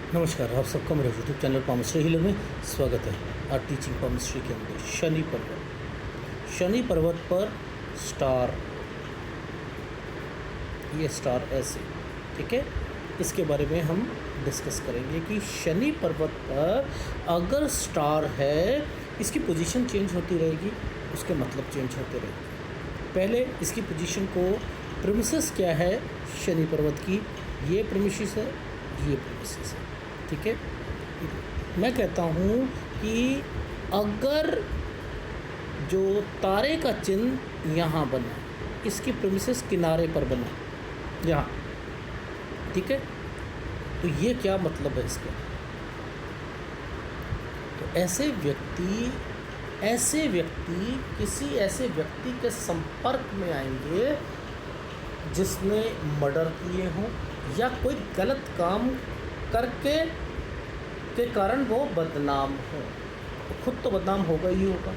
नमस्कार, आप सबका मेरे यूट्यूब चैनल पामश्री हीलर में स्वागत है। आज टीचिंग पामश्री के अंदर शनि पर्वत पर स्टार, ये स्टार ऐसे, ठीक है, इसके बारे में हम डिस्कस करेंगे कि शनि पर्वत पर अगर स्टार है, इसकी पोजीशन चेंज होती रहेगी, उसके मतलब चेंज होते रहेंगे। पहले इसकी पोजीशन को, प्रीमिसेस क्या है शनि पर्वत की, ये प्रीमिसेस है, ये प्रीमिसेस है, ठीक है। मैं कहता हूँ कि अगर जो तारे का चिन्ह यहाँ बना, इसकी प्रीमिसेस किनारे पर बना यहाँ, ठीक है, तो ये क्या मतलब है इसका? तो ऐसे व्यक्ति किसी ऐसे व्यक्ति के संपर्क में आएंगे जिसने मर्डर किए हों या कोई गलत काम करके के कारण वो बदनाम हो। तो खुद तो बदनाम होगा ही होगा,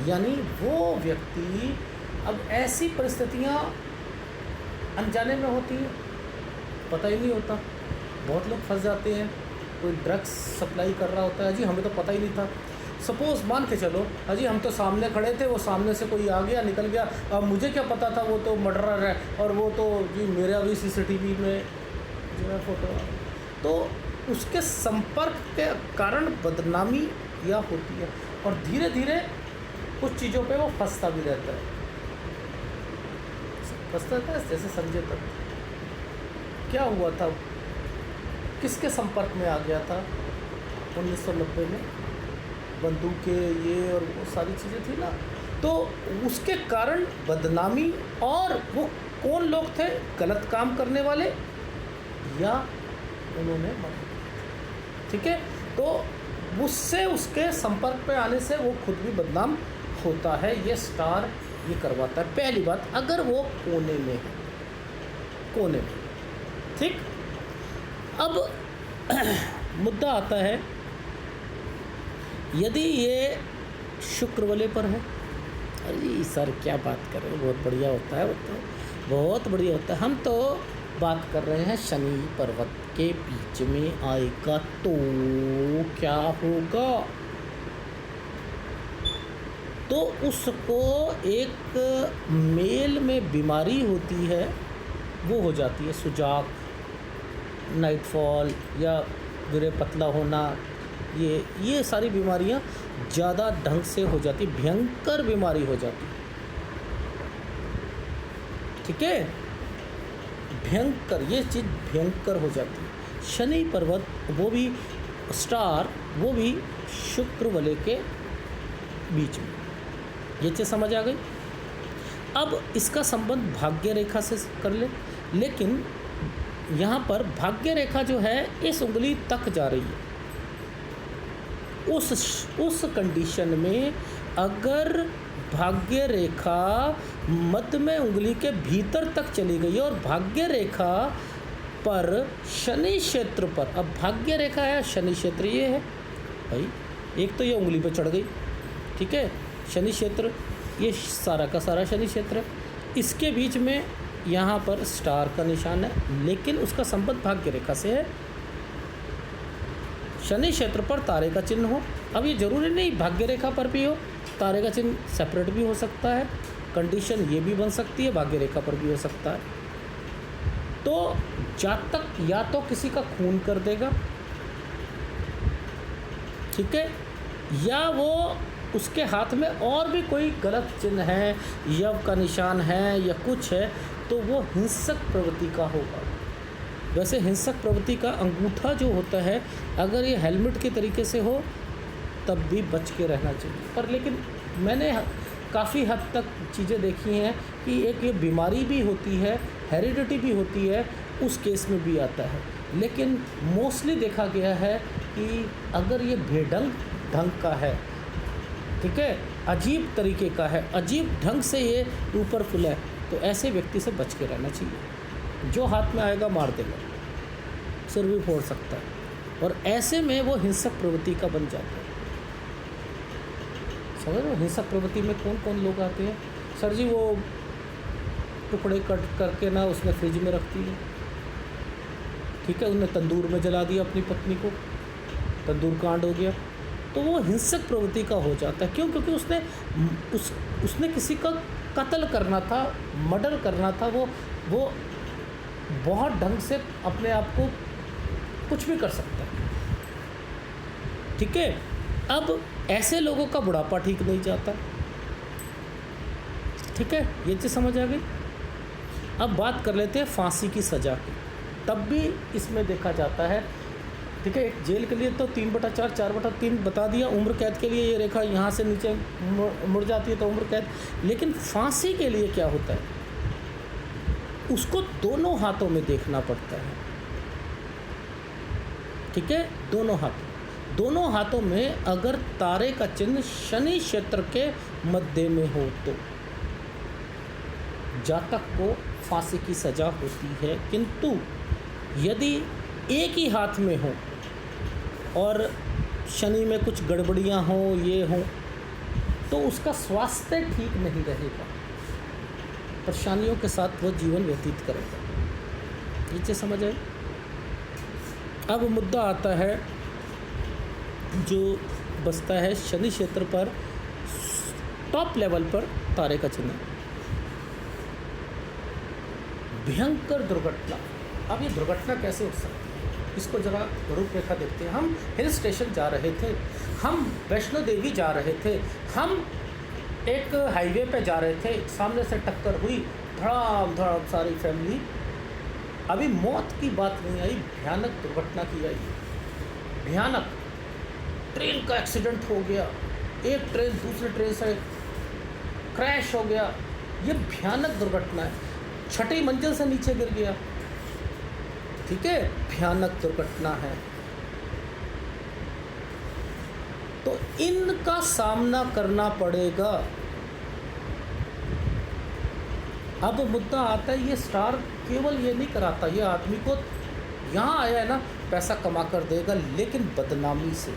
यानी वो व्यक्ति, अब ऐसी परिस्थितियां अनजाने में होती हैं, पता ही नहीं होता। बहुत लोग फंस जाते हैं, कोई ड्रग्स सप्लाई कर रहा होता है, जी हमें तो पता ही नहीं था। सपोज़ मान के चलो, अजी हम तो सामने खड़े थे, वो सामने से कोई आ गया, निकल गया, अब मुझे क्या पता था वो तो मर्डरर है, और वो तो जी मेरा भी सीसीटीवी में जो है फ़ोटो, तो उसके संपर्क के कारण बदनामी या होती है, और धीरे धीरे कुछ चीज़ों पे वो फंसता भी रहता है। जैसे संजय दत्त, क्या हुआ था, किसके संपर्क में आ गया था 1990 में, बंदूकें ये और वो सारी चीज़ें थी ना, तो उसके कारण बदनामी, और वो कौन लोग थे, गलत काम करने वाले या उन्होंने मर्डर, ठीक है। तो उससे, उसके संपर्क पे आने से वो खुद भी बदनाम होता है, ये स्टार ये करवाता है। पहली बात, अगर वो कोने में है, कोने में, ठीक। अब मुद्दा आता है, यदि ये शुक्र वाले पर है, अरे सर क्या बात कर रहे हो, बहुत बढ़िया होता है, वो तो बहुत बढ़िया होता है। हम तो बात कर रहे हैं शनि पर्वत के बीच में आएगा तो क्या होगा, तो उसको एक मेल में बीमारी होती है, वो हो जाती है सुजाक, नाइटफॉल या गिरे पतला होना, ये सारी बीमारियां ज़्यादा ढंग से हो जाती, भयंकर बीमारी हो जाती, ठीक है, भयंकर, ये चीज़ भयंकर हो जाती है। शनि पर्वत, वो भी स्टार, वो भी शुक्र वाले के बीच में, ये चीज़ समझ आ गई। अब इसका संबंध भाग्य रेखा से कर ले, लेकिन यहाँ पर भाग्य रेखा जो है इस उंगली तक जा रही है। उस कंडीशन में अगर भाग्य रेखा मध्य में उंगली के भीतर तक चली गई और भाग्य रेखा पर शनि क्षेत्र पर, अब भाग्य रेखा है, शनि क्षेत्र ये है भाई, एक तो ये उंगली पे चढ़ गई, ठीक है, शनि क्षेत्र, ये सारा का सारा शनि क्षेत्र है, इसके बीच में यहाँ पर स्टार का निशान है, लेकिन उसका संबंध भाग्य रेखा से है। शनि क्षेत्र पर तारे का चिन्ह हो, अब ये जरूरी नहीं भाग्य रेखा पर भी हो, तारे का चिन्ह सेपरेट भी हो सकता है, कंडीशन ये भी बन सकती है, भाग्य रेखा पर भी हो सकता है। तो जातक या तो किसी का खून कर देगा, ठीक है, या वो उसके हाथ में और भी कोई गलत चिन्ह है, यव का निशान है या कुछ है, तो वो हिंसक प्रवृत्ति का होगा। वैसे हिंसक प्रवृत्ति का अंगूठा जो होता है, अगर ये हेलमेट के तरीके से हो तब भी बच के रहना चाहिए। पर लेकिन मैंने काफ़ी हद तक चीज़ें देखी हैं कि एक ये बीमारी भी होती है, हेरिडिटी भी होती है, उस केस में भी आता है, लेकिन मोस्टली देखा गया है कि अगर ये बेढंग ढंग का है, ठीक है, अजीब तरीके का है, अजीब ढंग से ये ऊपर फुला है, तो ऐसे व्यक्ति से बच के रहना चाहिए। जो हाथ में आएगा मार देगा, सिर भी फोड़ सकता है, और ऐसे में वो हिंसक प्रवृत्ति का बन जाता है। समझ रहे हो, हिंसक प्रवृत्ति में कौन कौन लोग आते हैं? सर जी वो टुकड़े कट करके ना उसमें फ्रिज में रखती है, ठीक है, उन्हें तंदूर में जला दिया अपनी पत्नी को, तंदूर कांड हो गया। तो वो हिंसक प्रवृत्ति का हो जाता है। क्यों? क्योंकि उसने किसी का कत्ल करना था, मर्डर करना था। वो बहुत ढंग से अपने आप को कुछ भी कर सकता है, ठीक है। अब ऐसे लोगों का बुढ़ापा ठीक नहीं जाता, ठीक है, ये चीज़ समझ आ गई। अब बात कर लेते हैं फांसी की सज़ा की। तब भी इसमें देखा जाता है, ठीक है, एक जेल के लिए तो 3/4 4/3 बता दिया, उम्र कैद के लिए ये रेखा यहाँ से नीचे मुड़ जाती है तो उम्र कैद। लेकिन फांसी के लिए क्या होता है, उसको दोनों हाथों में देखना पड़ता है, ठीक है, दोनों हाथों में अगर तारे का चिन्ह शनि क्षेत्र के मध्य में हो तो जातक को फांसी की सज़ा होती है। किंतु यदि एक ही हाथ में हो और शनि में कुछ गड़बड़ियां हों, ये हों, तो उसका स्वास्थ्य ठीक नहीं रहेगा, परेशानियों के साथ वो जीवन व्यतीत करेगा। ये चीज़ समझ आए। अब मुद्दा आता है जो बसता है शनि क्षेत्र पर टॉप लेवल पर तारे का चिन्ह, भयंकर दुर्घटना। अब ये दुर्घटना कैसे हो सकती है, इसको ज़रा रूपरेखा देखते हैं। हम हिल स्टेशन जा रहे थे, हम वैष्णो देवी जा रहे थे, हम एक हाईवे पे जा रहे थे, सामने से टक्कर हुई, धड़ाम धड़ाम सारी फैमिली। अभी मौत की बात नहीं आई, भयानक दुर्घटना की आई, भयानक। ट्रेन का एक्सीडेंट हो गया, एक ट्रेन दूसरी ट्रेन से क्रैश हो गया, ये भयानक दुर्घटना है। छठी मंजिल से नीचे गिर गया, ठीक है, भयानक दुर्घटना है। तो इनका सामना करना पड़ेगा। अब मुद्दा आता है, ये स्टार केवल ये नहीं कराता, ये आदमी को यहाँ आया है ना पैसा कमा कर देगा, लेकिन बदनामी से,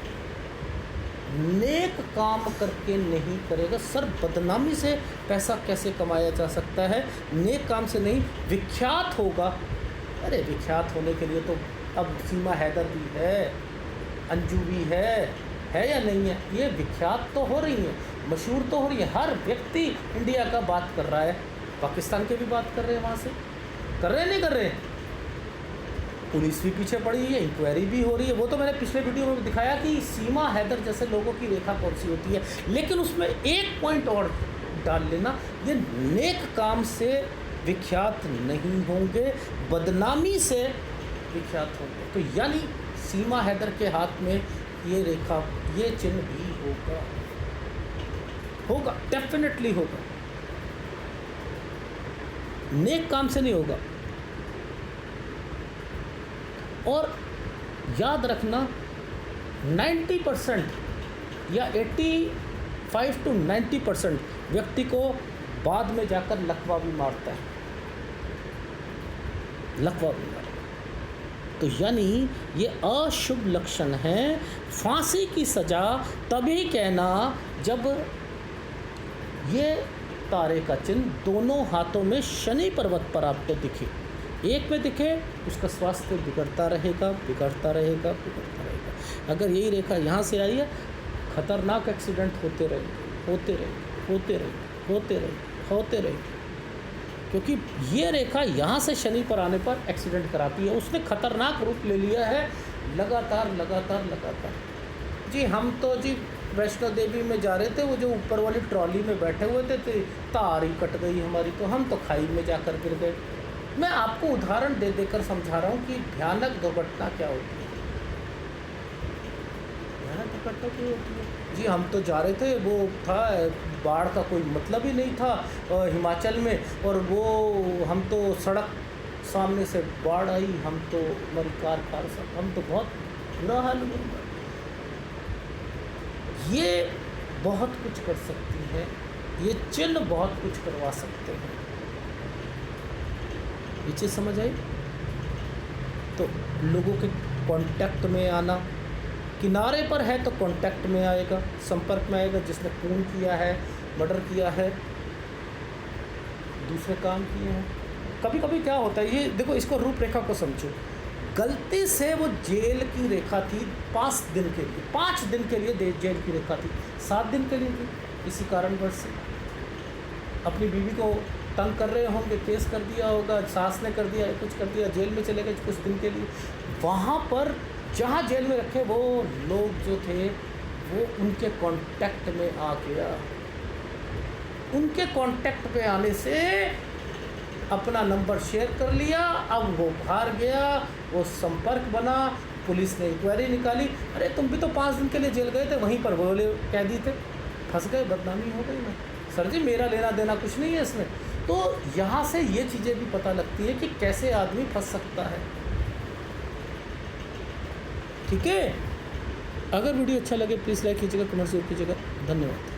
नेक काम करके नहीं करेगा। सर बदनामी से पैसा कैसे कमाया जा सकता है? नेक काम से नहीं, विख्यात होगा। अरे विख्यात होने के लिए तो अब सीमा हैदर भी है, अंजू भी है या नहीं है? ये विख्यात तो हो रही है, मशहूर तो हो रही है, हर व्यक्ति इंडिया का बात कर रहा है, पाकिस्तान के भी बात कर रहे हैं, वहाँ से कर रहे हैं, नहीं कर रहे हैं? पुलिस भी पीछे पड़ी है, इंक्वायरी भी हो रही है। वो तो मैंने पिछले वीडियो में दिखाया कि सीमा हैदर जैसे लोगों की रेखा कौन सी होती है। लेकिन उसमें एक पॉइंट और डाल लेना, ये नेक काम से विख्यात नहीं होंगे, बदनामी से विख्यात होंगे। तो यानी सीमा हैदर के हाथ में ये रेखा, ये चिन्ह भी होगा, डेफिनेटली होगा, नेक काम से नहीं होगा। और याद रखना 90% या 85 to 90% व्यक्ति को बाद में जाकर लकवा भी मारता है, लकवा भी मारता है। तो यानी ये अशुभ लक्षण है। फांसी की सज़ा तभी कहना जब ये तारे का चिन्ह दोनों हाथों में शनि पर्वत पर आपको दिखे। एक में दिखे उसका स्वास्थ्य बिगड़ता रहेगा। अगर यही रेखा यहाँ से आई है, खतरनाक एक्सीडेंट होते रहेंगे, क्योंकि ये रेखा यहाँ से शनि पर आने पर एक्सीडेंट कराती है। उसने खतरनाक रूप ले लिया है लगातार। जी हम तो जी वैष्णो देवी में जा रहे थे, वो जो ऊपर वाली ट्रॉली में बैठे हुए थे तो तार ही कट गई हमारी, तो हम तो खाई में जाकर गिर गए। मैं आपको उदाहरण दे देकर समझा रहा हूँ कि भयानक दुर्घटना क्या होती है। भयानक दुर्घटना क्यों होती है? जी हम तो जा रहे थे, वो था बाढ़ का कोई मतलब ही नहीं था हिमाचल में, और वो हम तो सड़क सामने से बाढ़ आई, हम तो हमारी कार सब, हम तो बहुत बुरा हाल हुआ। ये बहुत कुछ कर सकती है, ये चिन्ह बहुत कुछ करवा सकते हैं। ये चीज़ समझ आई? तो लोगों के कांटेक्ट में आना, किनारे पर है तो कांटेक्ट में आएगा, संपर्क में आएगा। जिसने खून किया है, मर्डर किया है, दूसरे काम किए हैं। कभी कभी क्या होता है, ये देखो, इसको रूपरेखा को समझो। गलती से वो जेल की रेखा थी 5 दिन के लिए, 5 दिन के लिए जेल की रेखा थी, 7 दिन के लिए थी, किसी कारणवश से अपनी बीवी को तंग कर रहे होंगे, केस कर दिया होगा, सास ने कर दिया, कुछ कर दिया, जेल में चले गए कुछ दिन के लिए। वहाँ पर जहाँ जेल में रखे वो लोग जो थे वो उनके कांटेक्ट में आ गया। उनके कांटेक्ट पे आने से अपना नंबर शेयर कर लिया। अब वो बाहर गया, वो संपर्क बना, पुलिस ने इंक्वायरी निकाली। अरे तुम भी तो 5 दिन के लिए जेल गए थे, वहीं पर वो कैदी थे, फंस गए, बदनामी हो गई ना। सर जी मेरा लेना देना कुछ नहीं है इसमें। तो यहाँ से ये चीज़ें भी पता लगती है कि कैसे आदमी फंस सकता है। ठीक है, अगर वीडियो अच्छा लगे प्लीज़ लाइक कीजिएगा, कमेंट जरूर कीजिएगा। धन्यवाद।